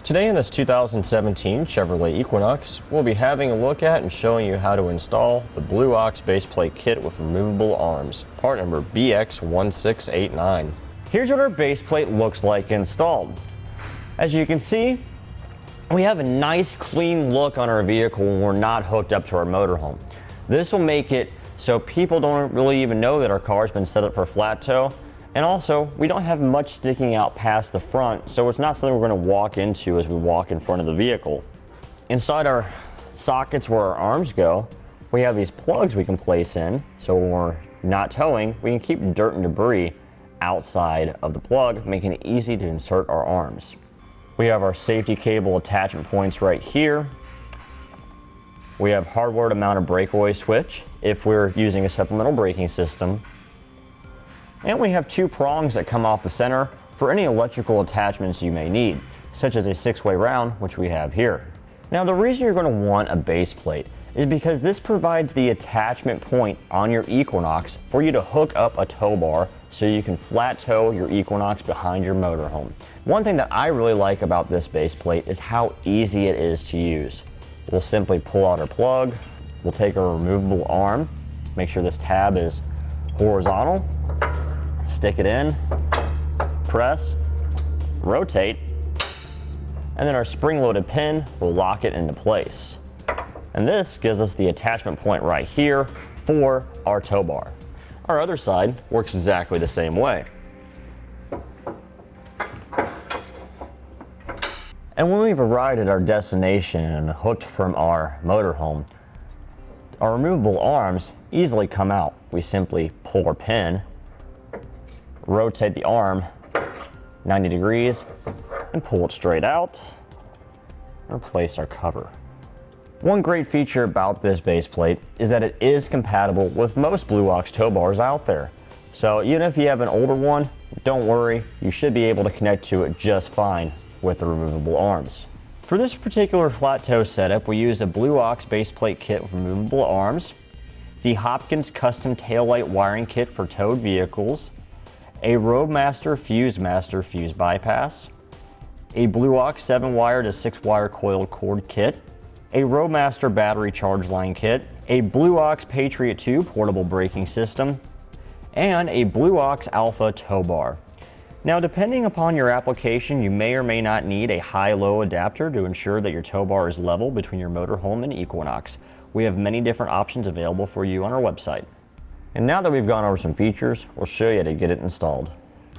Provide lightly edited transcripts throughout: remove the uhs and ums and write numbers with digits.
Today in this 2017 Chevrolet Equinox, we'll be having a look at and showing you how to install the Blue Ox baseplate kit with removable arms, part number BX1689. Here's what our baseplate looks like installed. As you can see, we have a nice clean look on our vehicle when we're not hooked up to our motorhome. This will make it so people don't really even know that our car's been set up for flat tow. And also, we don't have much sticking out past the front, so it's not something we're going to walk into as we walk in front of the vehicle. Inside our sockets where our arms go, we have these plugs we can place in, so when we're not towing, we can keep dirt and debris outside of the plug, making it easy to insert our arms. We have our safety cable attachment points right here. We have hardware to mount a breakaway switch if we're using a supplemental braking system. And we have two prongs that come off the center for any electrical attachments you may need, such as a 6-way round, which we have here. Now, the reason you're going to want a base plate is because this provides the attachment point on your Equinox for you to hook up a tow bar so you can flat tow your Equinox behind your motorhome. One thing that I really like about this base plate is how easy it is to use. We'll simply pull out our plug, we'll take our removable arm, make sure this tab is horizontal, stick it in, press, rotate, and then our spring-loaded pin will lock it into place. And this gives us the attachment point right here for our tow bar. Our other side works exactly the same way. And when we've arrived at our destination and hooked from our motorhome, our removable arms easily come out. We simply pull our pin, rotate the arm 90 degrees, and pull it straight out, and replace our cover. One great feature about this base plate is that it is compatible with most Blue Ox tow bars out there. So even if you have an older one, don't worry, you should be able to connect to it just fine with the removable arms. For this particular flat tow setup, we use a Blue Ox base plate kit with removable arms, the Hopkins custom taillight wiring kit for towed vehicles, a Roadmaster Fuse Master fuse bypass, a Blue Ox 7-wire to 6-wire coiled cord kit, a Roadmaster battery charge line kit, a Blue Ox Patriot 2 portable braking system, and a Blue Ox Alpha tow bar. Now, depending upon your application, you may or may not need a high-low adapter to ensure that your tow bar is level between your motorhome and Equinox. We have many different options available for you on our website. And now that we've gone over some features, we'll show you how to get it installed.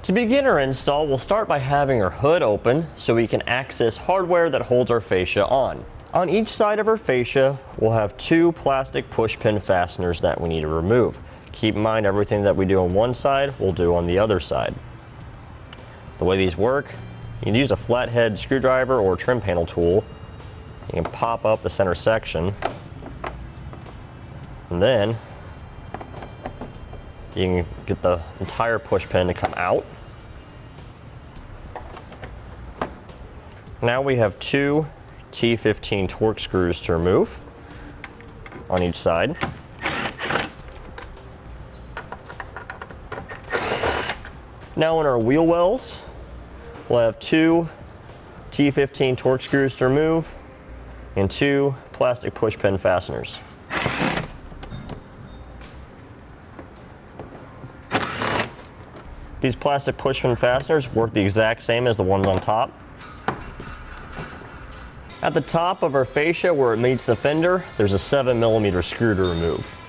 To begin our install, we'll start by having our hood open so we can access hardware that holds our fascia on. On each side of our fascia, we'll have two plastic push pin fasteners that we need to remove. Keep in mind, everything that we do on one side, we'll do on the other side. The way these work, you can use a flathead screwdriver or trim panel tool. You can pop up the center section, and then you can get the entire push pin to come out. Now we have two T15 torque screws to remove on each side. Now in our wheel wells, we'll have two T15 torque screws to remove and two plastic push pin fasteners. These plastic push pin fasteners work the exact same as the ones on top. At the top of our fascia where it meets the fender, there's a 7mm screw to remove.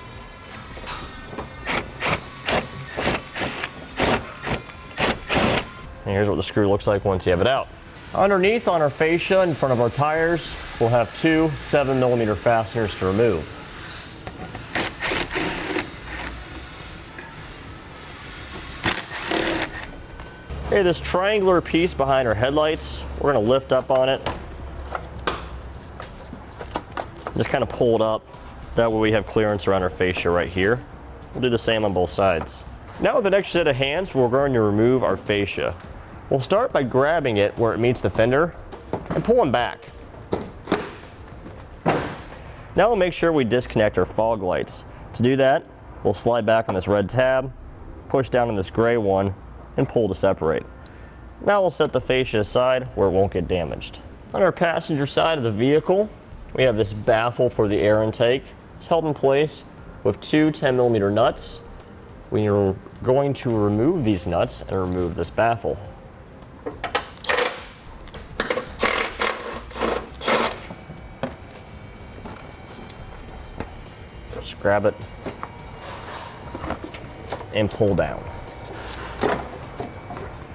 And here's what the screw looks like once you have it out. Underneath on our fascia in front of our tires, we'll have two 7mm fasteners to remove. Okay, this triangular piece behind our headlights, we're going to lift up on it. Just kind of pull it up. That way we have clearance around our fascia right here. We'll do the same on both sides. Now with an extra set of hands, we're going to remove our fascia. We'll start by grabbing it where it meets the fender and pulling back. Now we'll make sure we disconnect our fog lights. To do that, we'll slide back on this red tab, push down on this gray one, and pull to separate. Now we'll set the fascia aside where it won't get damaged. On our passenger side of the vehicle, we have this baffle for the air intake. It's held in place with two 10mm nuts. We are going to remove these nuts and remove this baffle. Just grab it and pull down.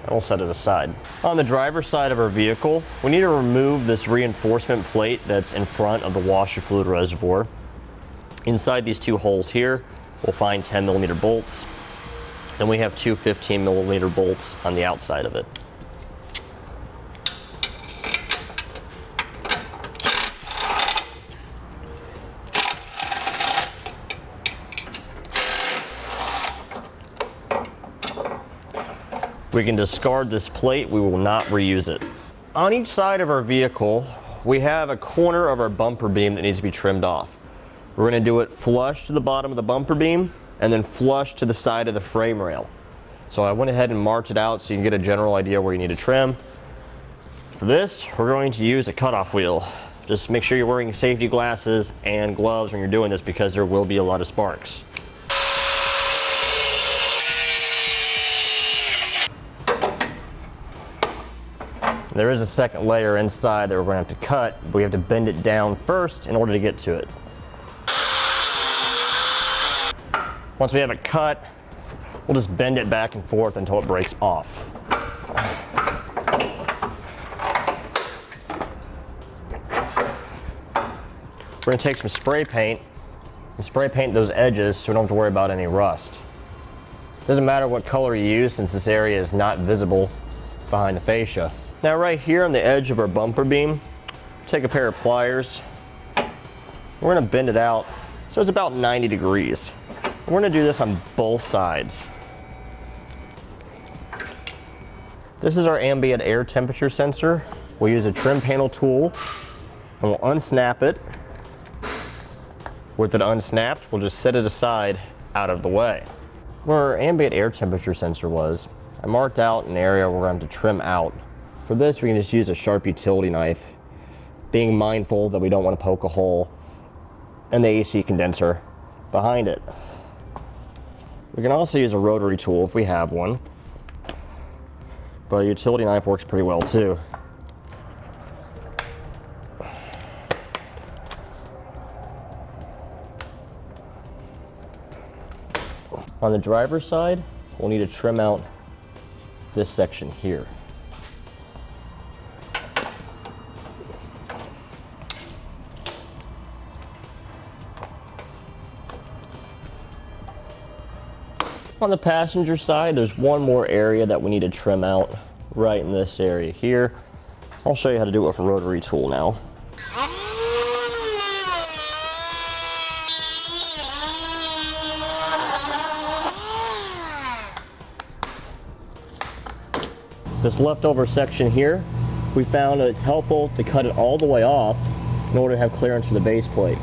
And we'll set it aside. On the driver's side of our vehicle, we need to remove this reinforcement plate that's in front of the washer fluid reservoir. Inside these two holes here, we'll find 10mm bolts. Then we have two 15mm bolts on the outside of it. We can discard this plate, we will not reuse it. On each side of our vehicle, we have a corner of our bumper beam that needs to be trimmed off. We're going to do it flush to the bottom of the bumper beam and then flush to the side of the frame rail. So I went ahead and marked it out so you can get a general idea where you need to trim. For this, we're going to use a cutoff wheel. Just make sure you're wearing safety glasses and gloves when you're doing this because there will be a lot of sparks. There is a second layer inside that we're going to have to cut, but we have to bend it down first in order to get to it. Once we have it cut, we'll just bend it back and forth until it breaks off. We're going to take some spray paint and spray paint those edges so we don't have to worry about any rust. Doesn't matter what color you use since this area is not visible behind the fascia. Now right here on the edge of our bumper beam, take a pair of pliers. We're going to bend it out so it's about 90 degrees. We're going to do this on both sides. This is our ambient air temperature sensor. We'll use a trim panel tool and we'll unsnap it. With it unsnapped, we'll just set it aside out of the way. Where our ambient air temperature sensor was, I marked out an area we're going to have to trim out. For this, we can just use a sharp utility knife, being mindful that we don't want to poke a hole in the AC condenser behind it. We can also use a rotary tool if we have one, but a utility knife works pretty well too. On the driver's side, we'll need to trim out this section here. On the passenger side, there's one more area that we need to trim out right in this area here. I'll show you how to do it with a rotary tool now. This leftover section here, we found that it's helpful to cut it all the way off in order to have clearance for the base plate.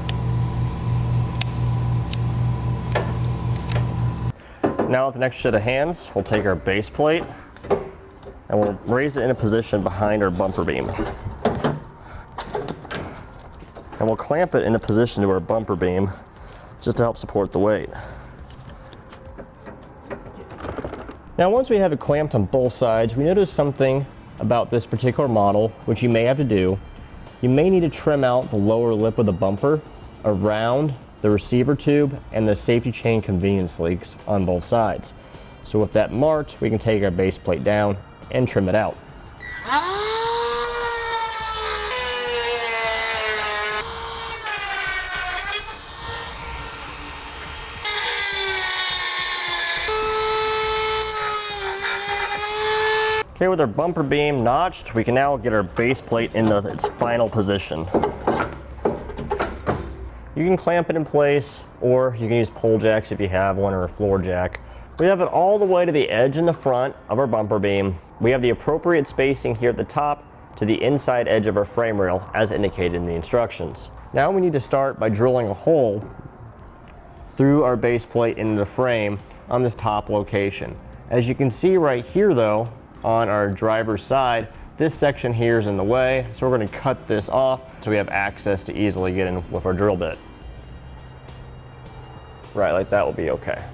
Now with the next set of hands, we'll take our base plate and we'll raise it in a position behind our bumper beam. And we'll clamp it in a position to our bumper beam just to help support the weight. Now once we have it clamped on both sides, we notice something about this particular model, which you may have to do. You may need to trim out the lower lip of the bumper around the receiver tube and the safety chain convenience links on both sides. So with that marked, we can take our base plate down and trim it out. Okay, with our bumper beam notched, we can now get our base plate into its final position. You can clamp it in place, or you can use pole jacks if you have one, or a floor jack. We have it all the way to the edge in the front of our bumper beam. We have the appropriate spacing here at the top to the inside edge of our frame rail as indicated in the instructions. Now we need to start by drilling a hole through our base plate into the frame on this top location. As you can see right here though, on our driver's side, This section here is in the way, so we're going to cut this off so we have access to easily get in with our drill bit. Right, like that will be okay.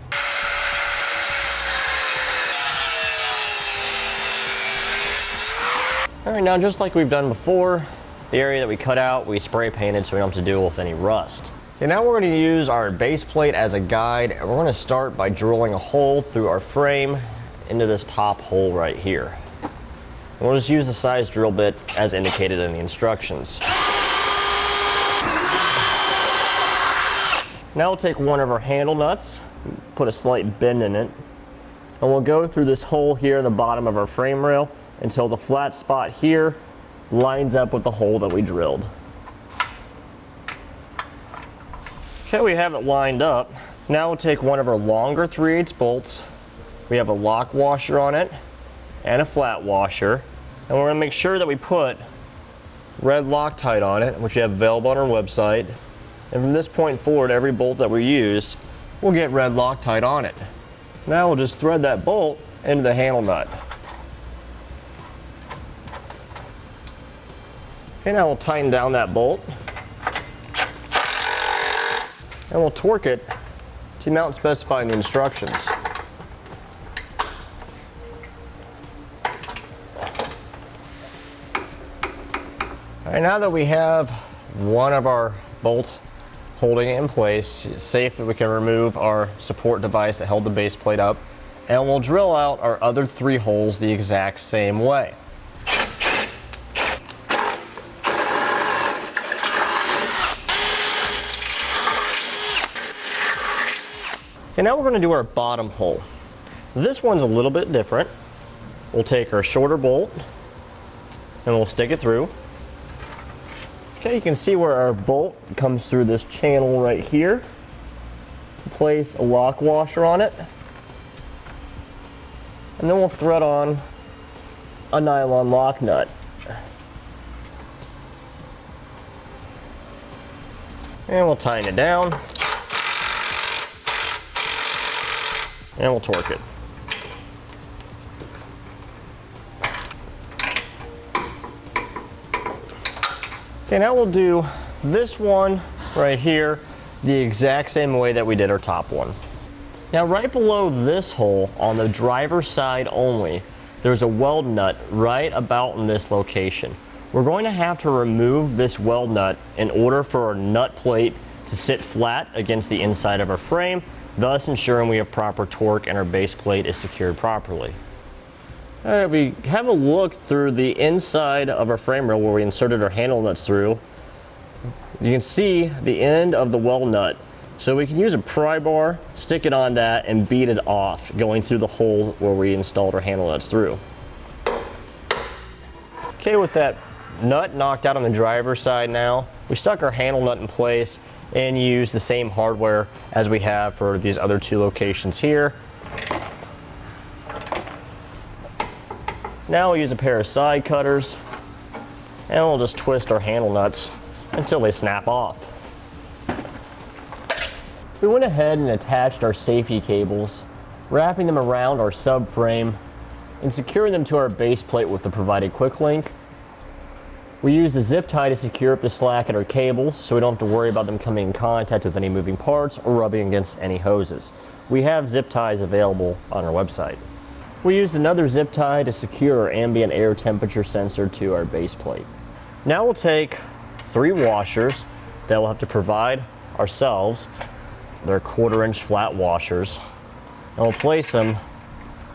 All right, now just like we've done before, the area that we cut out, we spray painted so we don't have to deal with any rust. Okay, now we're going to use our base plate as a guide, and we're going to start by drilling a hole through our frame into this top hole right here. And we'll just use the size drill bit as indicated in the instructions. Now we'll take one of our handle nuts, put a slight bend in it, and we'll go through this hole here in the bottom of our frame rail until the flat spot here lines up with the hole that we drilled. Okay, we have it lined up. Now we'll take one of our longer 3/8 bolts. We have a lock washer on it and a flat washer, and we're going to make sure that we put red Loctite on it, which we have available on our website. And from this point forward, every bolt that we use will get red Loctite on it. Now we'll just thread that bolt into the handle nut. Okay, now we'll tighten down that bolt. And we'll torque it to the amount specified in the instructions. All right, now that we have one of our bolts holding it in place, it's safe that we can remove our support device that held the base plate up, and we'll drill out our other 3 holes the exact same way. Okay, now we're going to do our bottom hole. This one's a little bit different. We'll take our shorter bolt and we'll stick it through. Okay, you can see where our bolt comes through this channel right here. Place a lock washer on it, and then we'll thread on a nylon lock nut. And we'll tighten it down, and we'll torque it. Okay, now we'll do this one right here the exact same way that we did our top one. Now right below this hole, on the driver's side only, there's a weld nut right about in this location. We're going to have to remove this weld nut in order for our nut plate to sit flat against the inside of our frame, thus ensuring we have proper torque and our base plate is secured properly. All right, we have a look through the inside of our frame rail where we inserted our handle nuts through. You can see the end of the weld nut. So we can use a pry bar, stick it on that, and beat it off, going through the hole where we installed our handle nuts through. Okay, with that nut knocked out on the driver's side now, we stuck our handle nut in place and used the same hardware as we have for these other 2 locations here. Now we'll use a pair of side cutters and we'll just twist our handle nuts until they snap off. We went ahead and attached our safety cables, wrapping them around our subframe and securing them to our base plate with the provided quick link. We use a zip tie to secure up the slack at our cables so we don't have to worry about them coming in contact with any moving parts or rubbing against any hoses. We have zip ties available on our website. We used another zip tie to secure our ambient air temperature sensor to our base plate. Now we'll take 3 washers that we'll have to provide ourselves. They're 1/4-inch flat washers. And we'll place them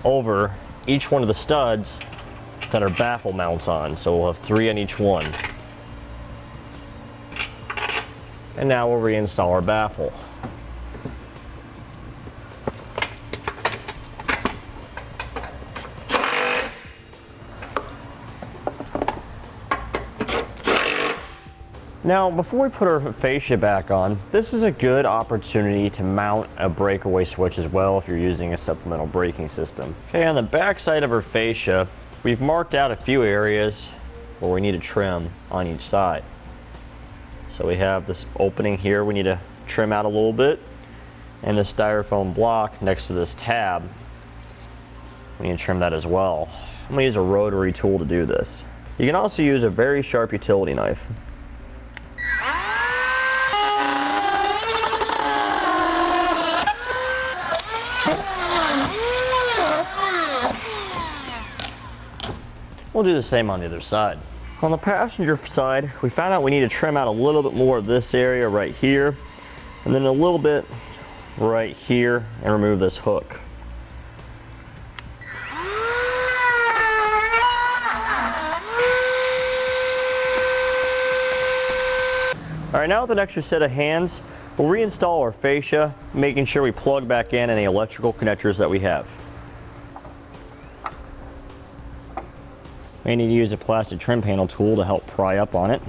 over each one of the studs that our baffle mounts on. So we'll have 3 on each one. And now we'll reinstall our baffle. Now, before we put our fascia back on, this is a good opportunity to mount a breakaway switch as well if you're using a supplemental braking system. Okay, on the back side of our fascia, we've marked out a few areas where we need to trim on each side. So we have this opening here we need to trim out a little bit, and the styrofoam block next to this tab, we need to trim that as well. I'm going to use a rotary tool to do this. You can also use a very sharp utility knife. We'll do the same on the other side. On the passenger side, we found out we need to trim out a little bit more of this area right here, and then a little bit right here, and remove this hook. All right, now with an extra set of hands, we'll reinstall our fascia, making sure we plug back in any electrical connectors that we have. We need to use a plastic trim panel tool to help pry up on it.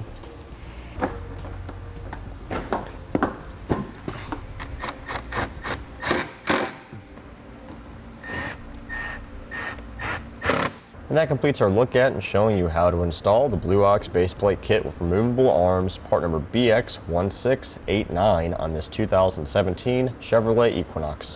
And that completes our look at and showing you how to install the Blue Ox baseplate kit with removable arms, part number BX1689 on this 2017 Chevrolet Equinox.